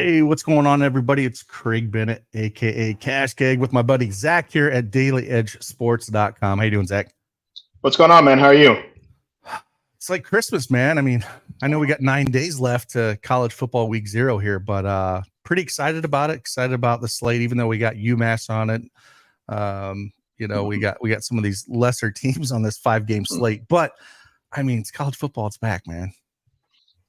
Hey, what's going on, everybody? It's Craig Bennett, aka CashKeg, with my buddy Zach here at DailyEdgeSports.com. How you doing, Zach? What's going on, man? How are you? It's like Christmas, man. I mean, I know we got 9 days left to college football week 0 here, but pretty excited about it. Excited about the slate, even though we got UMass on it. We got some of these lesser teams on this 5-game slate, but I mean, it's college football. It's back, man.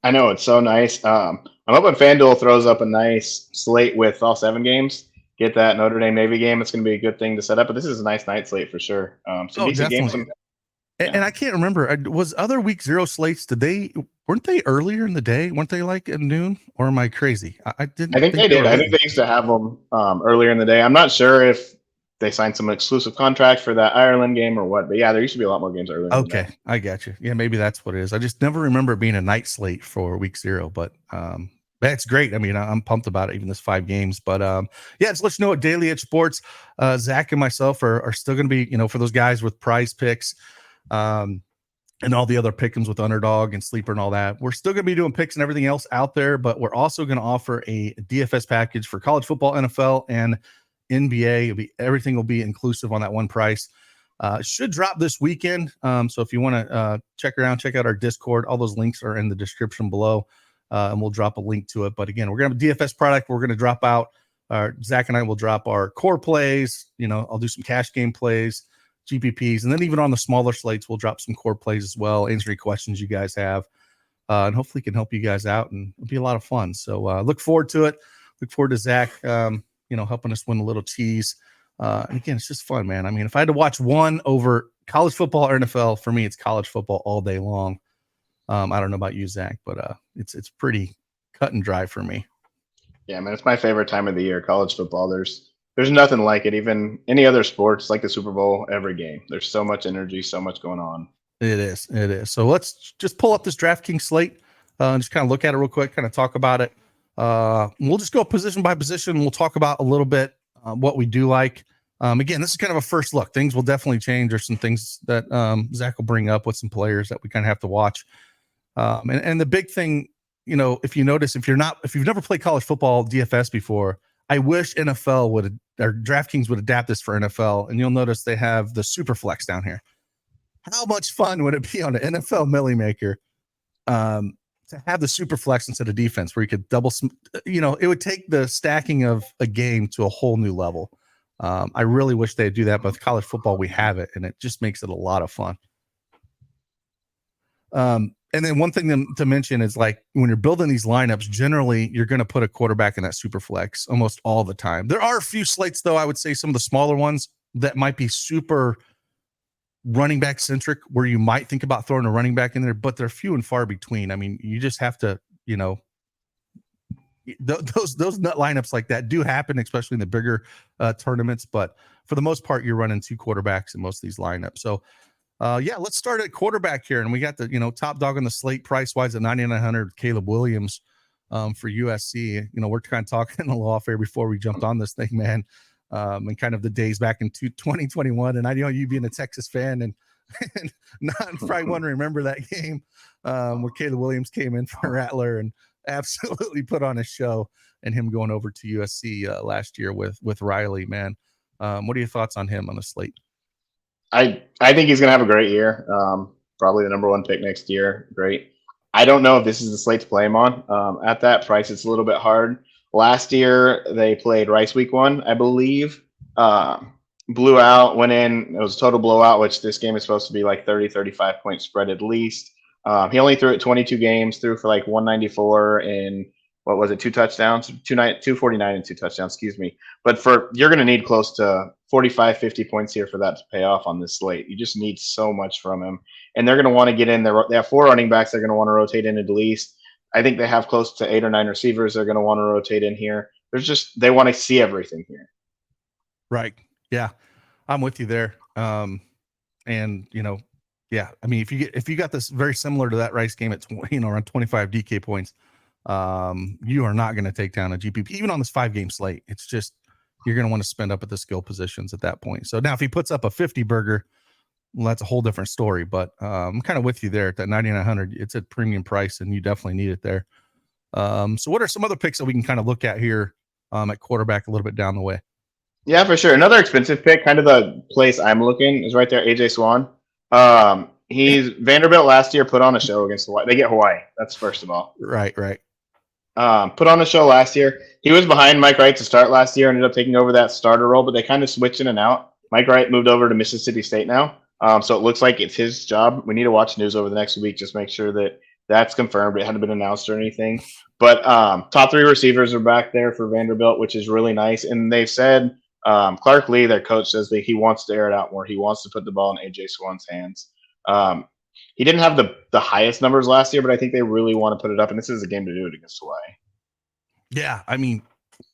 I know, it's so nice. I'm hoping FanDuel throws up a nice slate with all 7 games. Get that Notre Dame Navy game. It's going to be a good thing to set up, but this is a nice night slate for sure. Some decent games. And I can't remember. Was other week 0 slates? Weren't they earlier in the day? Weren't they like at noon? Or am I crazy? I think they did. I think they used to have them earlier in the day. I'm not sure if they signed some exclusive contract for that Ireland game or what, but yeah, there used to be a lot more games earlier. Okay, I got you. Yeah, maybe that's what it is. I just never remember it being a night slate for week 0, but that's great. I mean, I'm pumped about it, even this 5 games. But yeah, just let you know at Daily Edge Sports, Zach and myself are still going to be, for those guys with PrizePicks, and all the other pick'ems with Underdog and Sleeper and all that. We're still going to be doing picks and everything else out there, but we're also going to offer a DFS package for college football, NFL, and NBA. Everything will be inclusive on that one price. Should drop this weekend. So if you want to check out our Discord, all those links are in the description below, and we'll drop a link to it. But again, we're going to have a DFS product. We're going to drop out. Zach and I will drop our core plays. I'll do some cash game plays, GPPs, and then even on the smaller slates, we'll drop some core plays as well, answer any questions you guys have, and hopefully can help you guys out, and it'll be a lot of fun. So look forward to it. Look forward to Zach, helping us win a little cheese. And again, it's just fun, man. I mean, if I had to watch one over college football or NFL, for me, it's college football all day long. I don't know about you, Zach, but it's pretty cut and dry for me. Yeah, man, it's my favorite time of the year, college football. There's nothing like it. Even any other sports, like the Super Bowl, every game. There's so much energy, so much going on. It is. So let's just pull up this DraftKings slate and just kind of look at it real quick, kind of talk about it. We'll just go position by position. We'll talk about a little bit what we do like. Again, this is kind of a first look. Things will definitely change. There's some things that Zach will bring up with some players that we kind of have to watch. And the big thing, if you notice, if you've never played college football DFS before, I wish NFL or DraftKings would adapt this for NFL, and you'll notice they have the super flex down here. How much fun would it be on an NFL Millie Maker to have the super flex instead of defense, where you could double, it would take the stacking of a game to a whole new level. I really wish they'd do that, but with college football, we have it, and it just makes it a lot of fun. And then one thing to mention is, like, when you're building these lineups, generally you're going to put a quarterback in that super flex almost all the time. There are a few slates, though, I would say some of the smaller ones that might be super running back centric, where you might think about throwing a running back in there, but they're few and far between. I mean, you just have to, those nut lineups like that do happen, especially in the bigger tournaments. But for the most part, you're running 2 quarterbacks in most of these lineups. So let's start at quarterback here. And we got the, top dog on the slate price wise at 9,900, Caleb Williams for USC. We're kind of talking a little off air before we jumped on this thing, man. And kind of the days back in 2021. And I know you being a Texas fan and not probably want to remember that game where Caleb Williams came in for Rattler and absolutely put on a show, and him going over to USC last year with Riley, man. What are your thoughts on him on the slate? I think he's going to have a great year. Probably the number 1 pick next year. Great. I don't know if this is the slate to play him on. At that price, it's a little bit hard. Last year, they played Rice week 1, I believe. Blew out, went in. It was a total blowout, which this game is supposed to be like 30, 35 point spread at least. He only threw it 22 games, threw for like 194 and what was it, 2 touchdowns, 249 and 2 touchdowns, excuse me. But you're going to need close to 45, 50 points here for that to pay off on this slate. You just need so much from him. And they're going to want to get in there. They have 4 running backs they're going to want to rotate in at least. I think they have close to 8 or 9 receivers they're going to want to rotate in here. They want to see everything here. Right. Yeah, I'm with you there. Yeah, I mean, if you got this very similar to that Rice game at around 25 DK points, you are not going to take down a GPP even on this 5-game slate. It's just you're going to want to spend up at the skill positions at that point. So now if he puts up a 50 burger, well, that's a whole different story. But I'm kind of with you there at that 9,900. It's a premium price, and you definitely need it there. So what are some other picks that we can kind of look at here at quarterback a little bit down the way? Yeah, for sure. Another expensive pick, kind of the place I'm looking, is right there, AJ Swan. He's Vanderbilt last year put on a show against Hawaii. They get Hawaii. That's first of all. Right. Put on a show last year. He was behind Mike Wright to start last year, ended up taking over that starter role, but they kind of switched in and out. Mike Wright moved over to Mississippi State now. So it looks like it's his job. We need to watch news over the next week, just make sure that that's confirmed. It hadn't been announced or anything. But top 3 receivers are back there for Vanderbilt, which is really nice. And they've said Clark Lee, their coach, says that he wants to air it out more. He wants to put the ball in AJ Swan's hands. He didn't have the highest numbers last year, but I think they really want to put it up. And this is a game to do it against Hawaii. Yeah, I mean,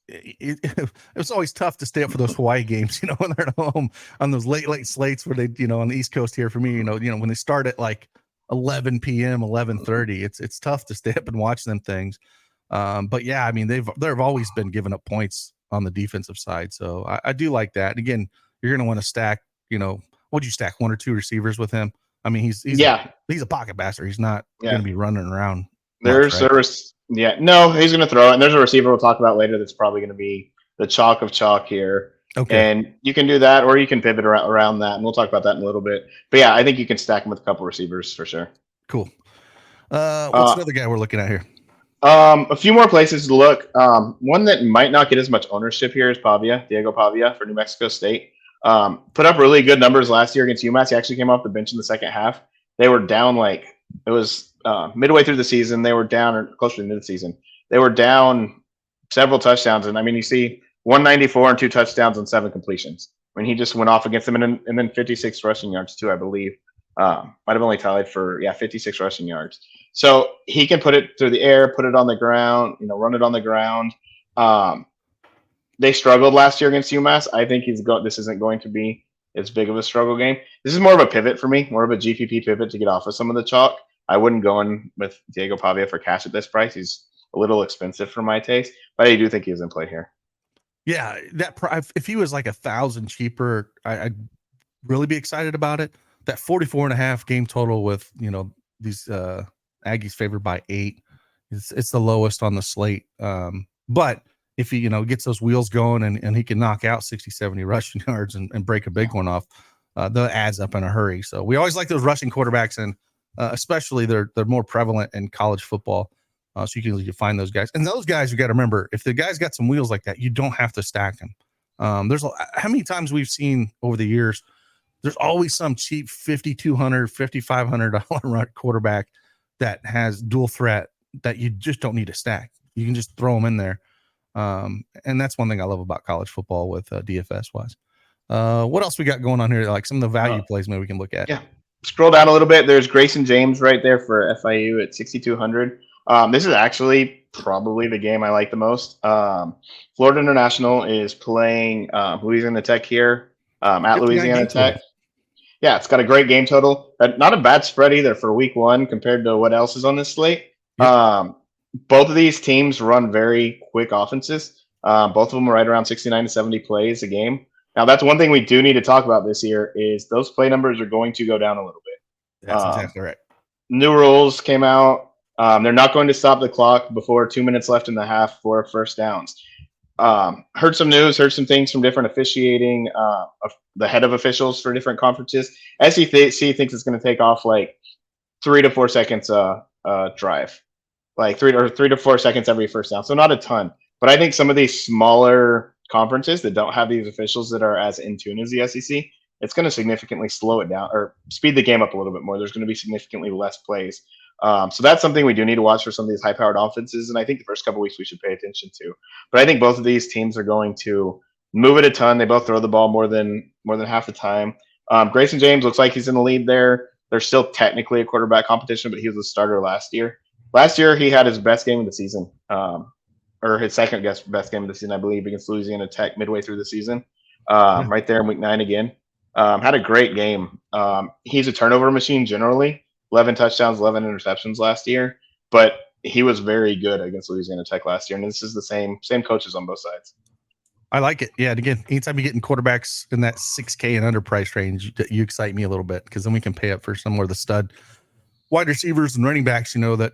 it's always tough to stay up for those Hawaii games, when they're at home on those late slates where they, on the East Coast here for me, when they start at like 11 p.m., 11:30, it's tough to stay up and watch them things. But yeah, I mean, they've always been giving up points on the defensive side. So I do like that. And again, you're going to want to stack, what'd you stack, 1 or 2 receivers with him? I mean, he's a pocket passer. He's not going to be running around. There's he's going to throw it. And there's a receiver we'll talk about later that's probably going to be the chalk of chalk here. Okay. And you can do that, or you can pivot around that. And we'll talk about that in a little bit. But yeah, I think you can stack him with a couple receivers for sure. Cool. What's another guy we're looking at here? A few more places to look. One that might not get as much ownership here is Diego Pavia for New Mexico State. Put up really good numbers last year against UMass. He actually came off the bench in the second half. They were down it was midway through the season. They were down, or close to the end of the season. They were down several touchdowns. And I mean, you see 194 and 2 touchdowns and 7 completions. I mean, he just went off against them, and then 56 rushing yards too, I believe. Might have only tallied for 56 rushing yards. So he can put it through the air, put it on the ground, run it on the ground. They struggled last year against UMass. I think this isn't going to be as big of a struggle game. This is more of a pivot for me, more of a GPP pivot to get off of some of the chalk. I wouldn't go in with Diego Pavia for cash at this price. He's a little expensive for my taste, but I do think he's in play here. Yeah, if he was like 1,000 cheaper, I'd really be excited about it. That 44.5 game total with these Aggies favored by 8. It's the lowest on the slate. But if he gets those wheels going and he can knock out 60-70 rushing yards and break a big one off, that adds up in a hurry. So we always like those rushing quarterbacks, and especially they're more prevalent in college football. So you can find those guys. And those guys, you got to remember, if the guy's got some wheels like that, you don't have to stack him. There's how many times we've seen over the years, there's always some cheap $5,200, $5,500 quarterback that has dual threat that you just don't need to stack. You can just throw them in there. And that's one thing I love about college football with DFS wise. What else we got going on here? Like some of the value plays maybe we can look at. Yeah. Scroll down a little bit. There's Grayson James right there for FIU at 6,200. This is actually probably the game I like the most. Florida International is playing Louisiana Tech here at Louisiana Tech. Yeah, it's got a great game total. Not a bad spread either for week 1 compared to what else is on this slate. Yep. Both of these teams run very quick offenses. Both of them are right around 69 to 70 plays a game. Now, that's one thing we do need to talk about this year is those play numbers are going to go down a little bit. That's exactly right. New rules came out. They're not going to stop the clock before 2 minutes left in the half for first downs. Heard some news, heard some things from different officiating, the head of officials for different conferences. SEC thinks it's going to take off like 3 to 4 seconds drive, like 3 to 4 seconds every first down. So not a ton, but I think some of these smaller conferences that don't have these officials that are as in tune as the SEC, it's going to significantly slow it down or speed the game up a little bit more. There's going to be significantly less plays. So that's something we do need to watch for some of these high-powered offenses, and I think the first couple of weeks we should pay attention to. But I think both of these teams are going to move it a ton. They both throw the ball more than half the time. Grayson James looks like he's in the lead there. There's still technically a quarterback competition, but he was a starter last year. Last year he had his best game of the season, or his second best game of the season, I believe, against Louisiana Tech midway through the season, right there in week 9 again. Had a great game. He's a turnover machine generally. 11 touchdowns, 11 interceptions last year, but he was very good against Louisiana Tech last year. And this is the same coaches on both sides. I like it. Yeah. And again, anytime you're getting quarterbacks in that 6K and under price range, you excite me a little bit because then we can pay up for some more of the stud wide receivers and running backs, that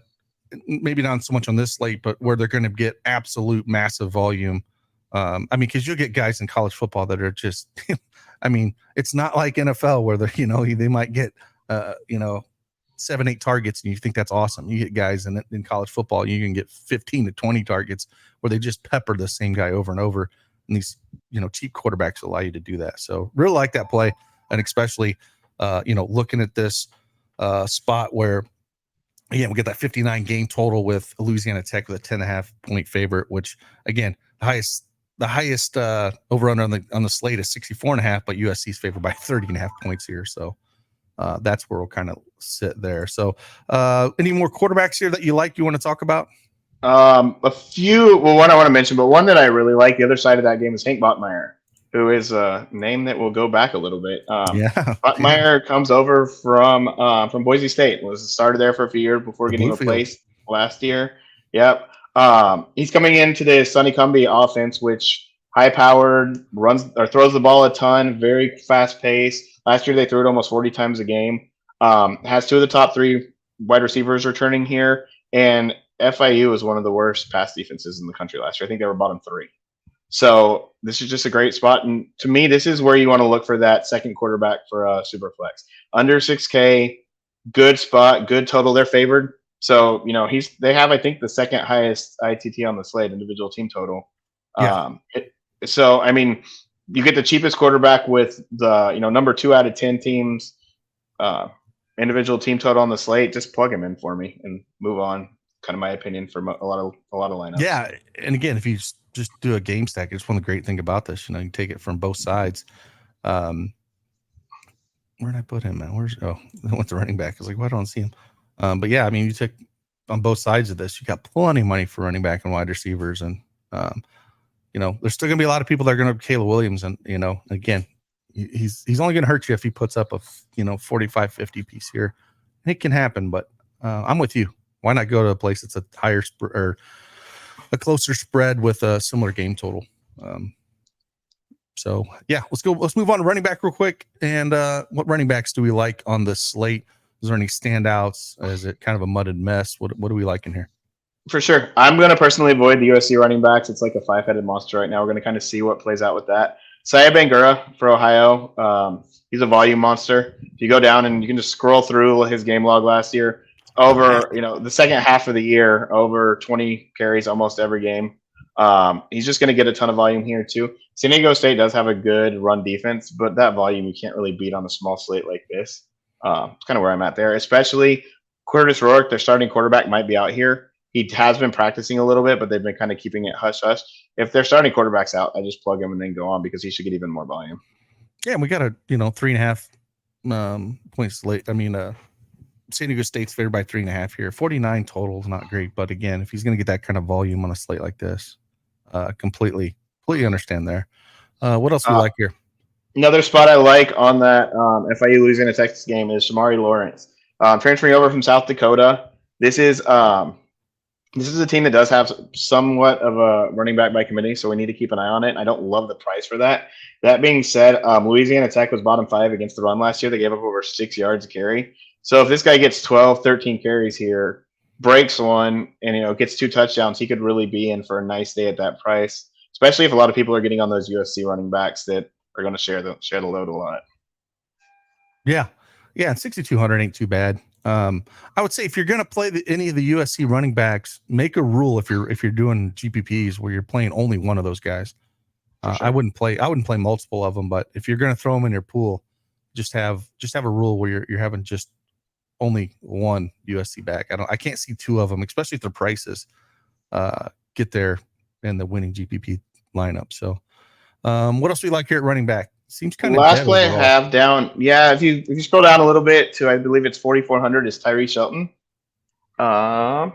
maybe not so much on this slate, but where they're going to get absolute massive volume. I mean, because you'll get guys in college football that are just, I mean, it's not like NFL where they're, they might get, 7-8 targets and you think that's awesome. You get guys in college football, you can get 15 to 20 targets where they just pepper the same guy over and over. And these, cheap quarterbacks allow you to do that. So really like that play. And especially, looking at this spot where, again, we get that 59 game total with Louisiana Tech with a 10.5 point favorite, which again, the highest over under on the slate is 64.5, but USC is favored by 30.5 points here. So that's where we'll kind of sit there. So any more quarterbacks here that you want to talk about? A few. Well, one I want to mention, but one that I really like, the other side of that game, is Hank Botmeyer, who is a name that will go back a little bit. Botmeyer comes over from Boise State. Was started there for a few years before getting replaced last year. Yep. He's coming into the Sonny Cumbie offense, which high-powered, runs or throws the ball a ton, very fast pace. Last year they threw it almost 40 times a game. Has two of the top three wide receivers returning here, and FIU is one of the worst pass defenses in the country last year. I think they were bottom 3. So this is just a great spot. And to me, this is where you want to look for that second quarterback for Superflex. Under 6K, good spot, good total. They're favored. So, they have, I think, the second highest ITT on the slate, individual team total. Yeah. So, I mean, you get the cheapest quarterback with the, number 2 out of 10 teams, individual team total on the slate. Just plug him in for me and move on. Kind of my opinion for a lot of lineups. Yeah, and again, if you just do a game stack, it's one of the great thing about this. You take it from both sides. Where did I put him, man? I went to running back. I was like, why don't I see him? But yeah, I mean, you take on both sides of this, you got plenty of money for running back and wide receivers, and there's still gonna be a lot of people that are gonna have Caleb Williams, and again, he's only gonna hurt you if he puts up a 45-50 piece here. It can happen, but I'm with you. Why not go to a place that's a higher or a closer spread with a similar game total? So yeah, let's move on to running back real quick. And what running backs do we like on the slate? Is there any standouts? Is it kind of a mudded mess? What do we like in here? For sure. I'm going to personally avoid the USC running backs. It's like a 5-headed monster right now. We're going to kind of see what plays out with that. Saya Bangura for Ohio. He's a volume monster. If you go down and you can just scroll through his game log last year, over the second half of the year, over 20 carries almost every game. He's just going to get a ton of volume here too. San Diego State does have a good run defense, but that volume you can't really beat on a small slate like this. It's kind of where I'm at there. Especially Curtis Rourke, their starting quarterback, might be out here. He has been practicing a little bit, but they've been kind of keeping it hush hush. If their starting quarterback's out, I just plug him and then go on because he should get even more volume. Yeah, and we got a 3.5 points slate. I mean, San Diego State's favored by 3.5 here. 49 total is not great, but again, if he's going to get that kind of volume on a slate like this, completely understand there. What else do we like here? Another spot I like on that FIU Louisiana Texas game is Shamari Lawrence, transferring over from South Dakota. This is a team that does have somewhat of a running back by committee, so we need to keep an eye on it. I don't love the price for that. That being said, Louisiana Tech was bottom 5 against the run last year. They gave up over 6 yards a carry. So if this guy gets 12, 13 carries here, breaks one, and gets 2 touchdowns, he could really be in for a nice day at that price, especially if a lot of people are getting on those USC running backs that are going to share the load a lot. Yeah, 6,200 ain't too bad. I would say if you're going to play any of the USC running backs, make a rule if you're doing GPPs where you're playing only one of those guys. Sure. I wouldn't play multiple of them, but if you're going to throw them in your pool, just have a rule where you're having just only one USC back. I can't see 2 of them, especially if their prices get there in the winning GPP lineup. So what else do we like here at running back? Seems kind of last play I have down. Yeah, if you scroll down a little bit to, I believe it's 4,400 is Tyree Shelton. There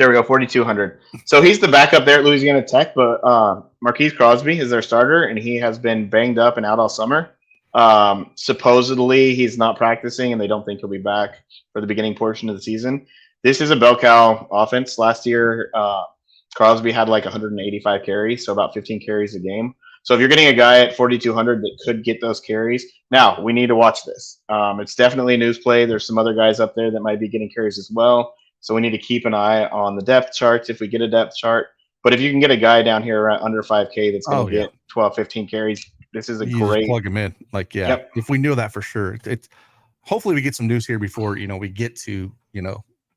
we go, 4,200. So he's the backup there at Louisiana Tech, but Marquise Crosby is their starter, and he has been banged up and out all summer. Supposedly he's not practicing, and they don't think he'll be back for the beginning portion of the season. This is a bell cow offense. Last year, Crosby had like 185 carries, so about 15 carries a game. So if you're getting a guy at 4,200 that could get those carries, now we need to watch this. It's definitely a news play. There's some other guys up there that might be getting carries as well. So we need to keep an eye on the depth charts if we get a depth chart. But if you can get a guy down here around under 5K that's going to get 12, 15 carries, this is a you great. Just plug him in. Like, yeah, yep. If we knew that for sure, it's hopefully we get some news here before, we get to,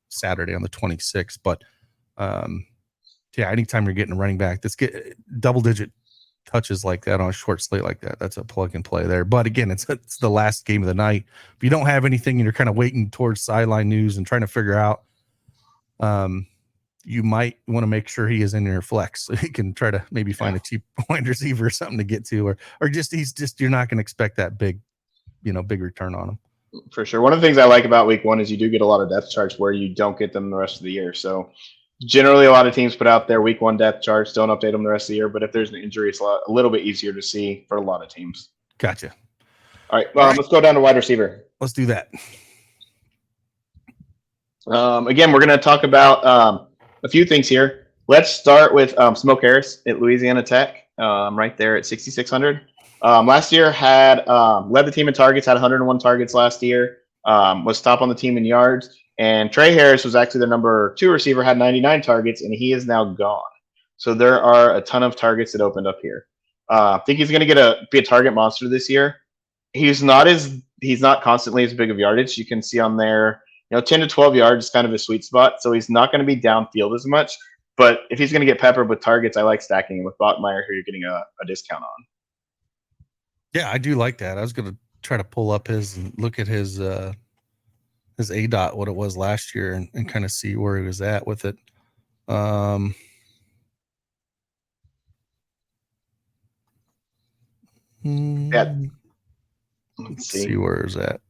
Saturday on the 26th. But yeah, anytime you're getting a running back, let's get double-digit touches like that on a short slate like that. That's a plug and play there. But again, it's the last game of the night. If you don't have anything and you're kind of waiting towards sideline news and trying to figure out, you might want to make sure he is in your flex so you can try to maybe find a cheap wide receiver or something to get to, or just you're not going to expect that big return on him. For sure. One of the things I like about week 1 is you do get a lot of depth charts where you don't get them the rest of the year. So generally, a lot of teams put out their week 1 depth charts, don't update them the rest of the year. But if there's an injury, it's a little bit easier to see for a lot of teams. Gotcha. All right. Let's go down to wide receiver. Let's do that. Again, we're going to talk about a few things here. Let's start with Smoke Harris at Louisiana Tech, right there at 6,600. Last year had led the team in targets, had 101 targets last year, was top on the team in yards. And Trey Harris was actually the number 2 receiver, had 99 targets, and he is now gone. So there are a ton of targets that opened up here. I think he's going to be a target monster this year. He's not constantly as big of yardage. You can see on there, 10 to 12 yards is kind of a sweet spot. So he's not going to be downfield as much. But if he's going to get peppered with targets, I like stacking him with Bachmeier, who you're getting a discount on. Yeah, I do like that. I was going to try to pull up his and look at his ADOT, what it was last year, and kind of see where he was at with it. Yeah. Let's see where it's at.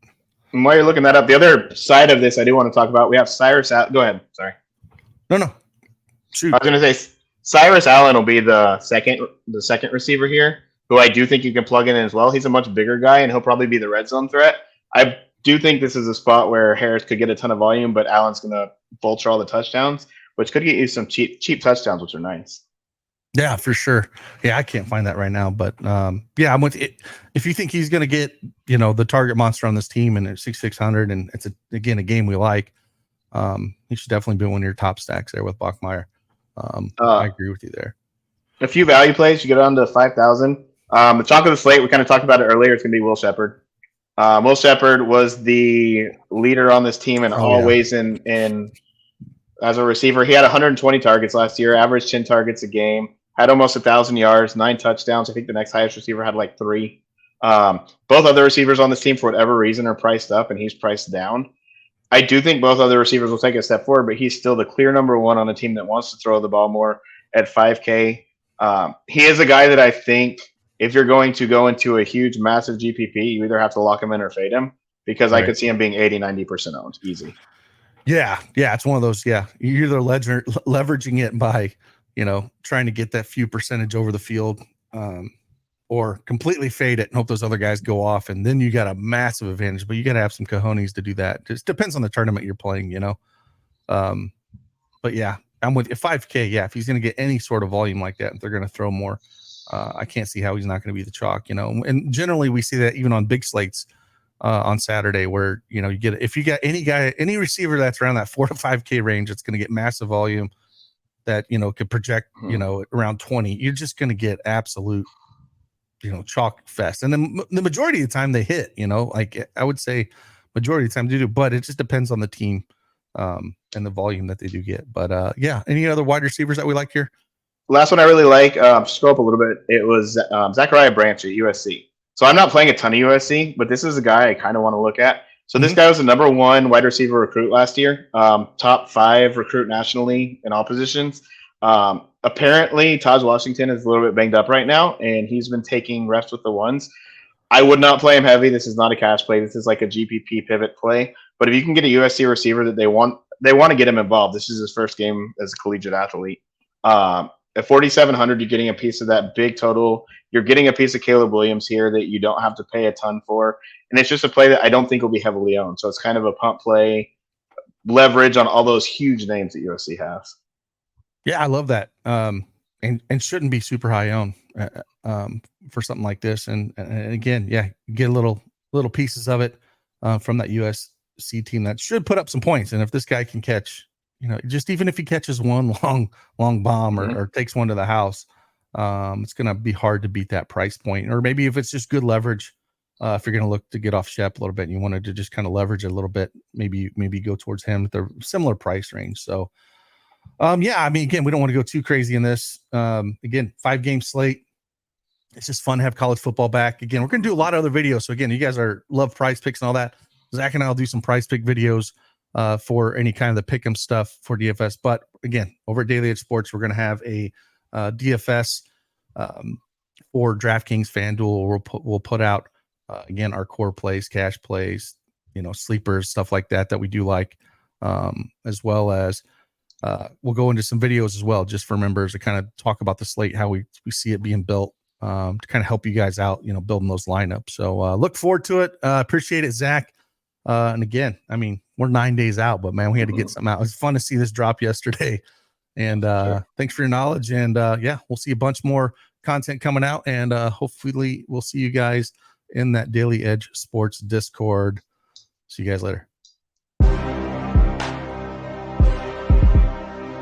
And while you're looking that up, the other side of this I do want to talk about, we have Cyrus Allen. Go ahead. Sorry. No. Shoot. I was going to say Cyrus Allen will be the second receiver here, who I do think you can plug in as well. He's a much bigger guy, and he'll probably be the red zone threat. I do think this is a spot where Harris could get a ton of volume, but Allen's going to vulture all the touchdowns, which could get you some cheap touchdowns, which are nice. Yeah, for sure. Yeah, I can't find that right now, but yeah, I'm with it. If you think he's going to get, the target monster on this team and it's 6,600 and it's a game we like, he should definitely be one of your top stacks there with Bachmeier. I agree with you there. A few value plays, you get on to 5,000. The chalk of the slate, we kind of talked about it earlier. It's going to be Will Shepherd. Will Shepherd was the leader on this team and always in as a receiver. He had 120 targets last year, averaged 10 targets a game. Had almost 1,000 yards, 9 touchdowns. I think the next highest receiver had like 3. Both other receivers on this team, for whatever reason, are priced up, and he's priced down. I do think both other receivers will take a step forward, but he's still the clear number 1 on a team that wants to throw the ball more at 5K. He is a guy that I think if you're going to go into a huge, massive GPP, you either have to lock him in or fade him, because I could see him being 80, 90% owned. Easy. Yeah. It's one of those. Yeah. You're either leveraging it by, trying to get that few percentage over the field, or completely fade it and hope those other guys go off. And then you got a massive advantage, but you got to have some cojones to do that. Just depends on the tournament you're playing, but yeah, I'm with you. 5K. Yeah. If he's going to get any sort of volume like that, if they're going to throw more, I can't see how he's not going to be the chalk, and generally we see that even on big slates, on Saturday, where, if you got any receiver that's around that 4 to 5K range, it's going to get massive volume that, could project, around 20. You're just going to get absolute, chalk fest. And then the majority of the time they hit, like I would say majority of the time they do, but it just depends on the team, and the volume that they do get. But yeah, any other wide receivers that we like here? Last one I really like, scroll up a little bit. It was Zachariah Branch at USC. So I'm not playing a ton of USC, but this is a guy I kind of want to look at. So this guy was the number 1 wide receiver recruit last year, top 5 recruit nationally in all positions. Apparently, Taj Washington is a little bit banged up right now, and he's been taking reps with the ones. I would not play him heavy. This is not a cash play. This is like a GPP pivot play. But if you can get a USC receiver that they want to get him involved. This is his first game as a collegiate athlete. At 4,700, you're getting a piece of that big total. You're getting a piece of Caleb Williams here that you don't have to pay a ton for. And it's just a play that I don't think will be heavily owned. So it's kind of a pump play, leverage on all those huge names that USC has. Yeah, I love that. And shouldn't be super high owned for something like this. And again, yeah, get little pieces of it from that USC team that should put up some points. And if this guy can catch, just even if he catches one long bomb or takes one to the house, it's going to be hard to beat that price point. Or maybe if it's just good leverage, if you're going to look to get off Shep a little bit and you wanted to just kind of leverage a little bit, maybe go towards him with a similar price range. So, yeah, I mean, again, we don't want to go too crazy in this. Again, 5-game slate. It's just fun to have college football back. Again, we're going to do a lot of other videos. So again, you guys love PrizePicks and all that. Zach and I'll do some PrizePick videos for any kind of the pick'em stuff for DFS. But again, over at Daily Edge Sports, we're going to have a DFS for DraftKings, FanDuel. We'll put out again our core plays, cash plays, sleepers, stuff like that we do like, as well as we'll go into some videos as well, just for members to kind of talk about the slate, how we see it being built, to kind of help you guys out, building those lineups. So look forward to it. Appreciate it, Zach. And again, I mean, we're 9 days out, but man, we had to get something out. It was fun to see this drop yesterday. And thanks for your knowledge. And yeah, we'll see a bunch more content coming out. And hopefully we'll see you guys in that Daily Edge Sports Discord. See you guys later.